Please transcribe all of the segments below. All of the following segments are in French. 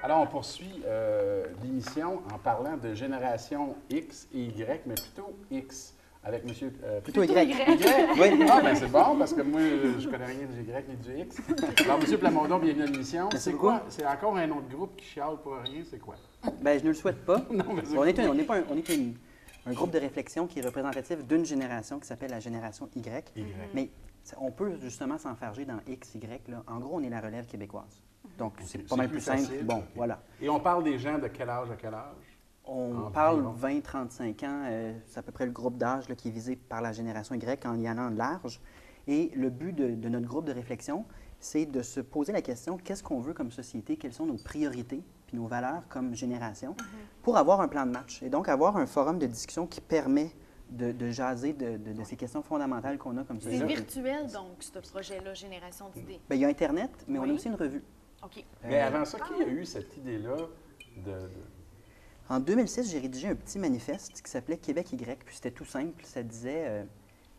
Alors, on poursuit l'émission en parlant de génération X et Y, mais plutôt X, avec monsieur... Plutôt Y. Y? Oui. Ah, ben c'est bon, parce que moi, je connais rien du Y ni du X. Alors, monsieur Plamondon, bienvenue à l'émission. Merci C'est beaucoup. quoi? C'est encore un autre groupe qui chiale pour rien, c'est quoi? Ben, je ne le souhaite pas. Non, mais c'est On est un groupe de réflexion qui est représentatif d'une génération qui s'appelle la génération Y. Y. Mais on peut justement s'enfarger dans X, Y. Là. En gros, on est la relève québécoise. Donc, c'est pas C'est mal plus plus simple. facile, Bon, ok. voilà. Et on parle des gens de quel âge à quel âge? On Environ. parle 20-35 ans. C'est à peu près le groupe d'âge là, qui est visé par la génération Y en y allant large. Et le but de notre groupe de réflexion, c'est de se poser la question, qu'est-ce qu'on veut comme société, quelles sont nos priorités puis nos valeurs comme génération pour avoir un plan de match. Et donc, avoir un forum de discussion qui permet de jaser de ces questions fondamentales qu'on a comme C'est société. virtuel, donc, ce projet-là, Génération d'idées. Bien, il y a Internet, mais on a Oui. aussi une revue. OK. Mais avant ça, qui a eu cette idée-là de... En 2006, j'ai rédigé un petit manifeste qui s'appelait Québec Y, puis c'était tout simple. Ça disait,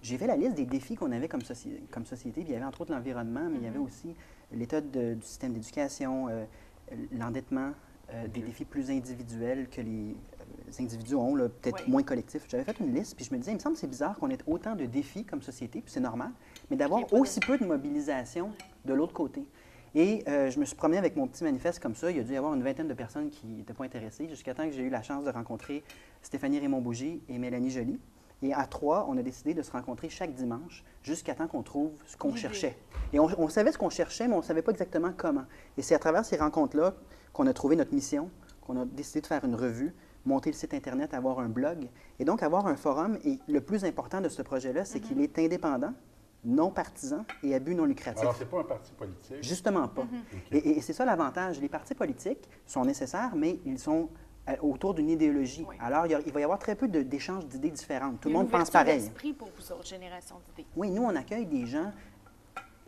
j'ai fait la liste des défis qu'on avait comme société, puis il y avait entre autres l'environnement, mais il y avait aussi l'état du système d'éducation, l'endettement, des défis plus individuels que les individus ont, là, peut-être Oui. moins collectifs. J'avais fait une liste, puis je me disais, il me semble que c'est bizarre qu'on ait autant de défis comme société, puis c'est normal, mais d'avoir Qu'il y ait pas aussi peu de mobilisation de l'autre côté. Et je me suis promené avec mon petit manifeste comme ça. Il y a dû y avoir une vingtaine de personnes qui n'étaient pas intéressées, jusqu'à temps que j'ai eu la chance de rencontrer Stéphanie Raymond-Bougie et Mélanie Joly. Et à trois, on a décidé de se rencontrer chaque dimanche, jusqu'à temps qu'on trouve ce qu'on L'idée. cherchait. Et on savait ce qu'on cherchait, mais on ne savait pas exactement comment. Et c'est à travers ces rencontres-là qu'on a trouvé notre mission, qu'on a décidé de faire une revue, monter le site Internet, avoir un blog, et donc avoir un forum. Et le plus important de ce projet-là, c'est qu'il est indépendant, non partisan et à but non lucratif. Alors, c'est pas un parti politique. Justement pas. Et c'est ça l'avantage. Les partis politiques sont nécessaires, mais ils sont autour d'une idéologie. Oui. Alors, il va y avoir très peu d'échanges d'idées différentes. Tout Il le y a monde une pense ouverture pareil. d'esprit pour vous autres, Génération d'idées. Oui, nous, on accueille des gens.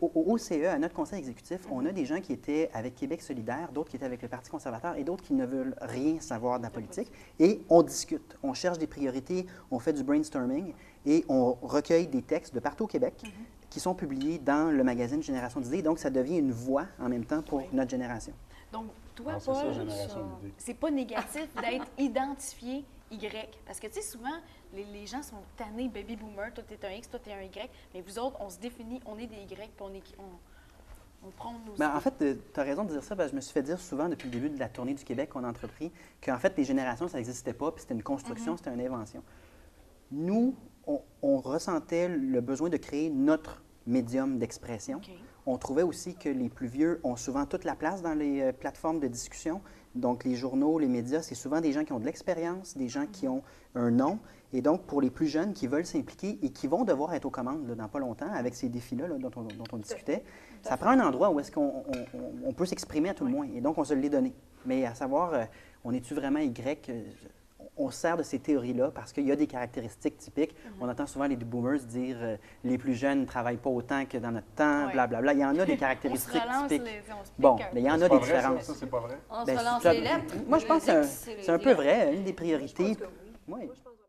Au OCE, à notre conseil exécutif, on a des gens qui étaient avec Québec solidaire, d'autres qui étaient avec le Parti conservateur et d'autres qui ne veulent rien savoir de la politique. Et on discute, on cherche des priorités, on fait du brainstorming et on recueille des textes de partout au Québec qui sont publiés dans le magazine Génération d'idées. Donc, ça devient une voix en même temps pour Oui. notre génération. Donc, toi, Ah, c'est ça, Paul, Génération d'idées. c'est pas négatif d'être identifié Y. Parce que, tu sais, souvent, les gens sont tannés, baby boomer, toi, t'es un X, toi, t'es un Y. Mais vous autres, on se définit, on est des Y, puis on prend nos Ben, en idées. fait, tu as raison de dire ça, parce que je me suis fait dire souvent depuis le début de la tournée du Québec qu'on a entrepris qu'en fait, les générations, ça n'existait pas, puis c'était une construction, c'était une invention. Nous, on ressentait le besoin de créer notre médium d'expression. OK. On trouvait aussi que les plus vieux ont souvent toute la place dans les plateformes de discussion. Donc, les journaux, les médias, c'est souvent des gens qui ont de l'expérience, des gens qui ont un nom. Et donc, pour les plus jeunes qui veulent s'impliquer et qui vont devoir être aux commandes là, dans pas longtemps avec ces défis-là là, dont on discutait, ça prend un endroit où est-ce qu'on on peut s'exprimer à tout le moins. Et donc, on se l'est donné. Mais à savoir, on est-tu vraiment Y? On se sert de ces théories-là parce qu'il y a des caractéristiques typiques. On entend souvent les boomers dire les plus jeunes ne travaillent pas autant que dans notre temps, Ouais. blablabla. Il y en a des On se caractéristiques relance, typiques. on se pique Bon, un mais il y en C'est a pas des vrai, différences. ça, c'est pas vrai? On Ben, se relance ça- les lettres. Moi, je pense que Les c'est X, c'est un peu les vrai, une des Je priorités. pense que oui. Oui. Moi, je pense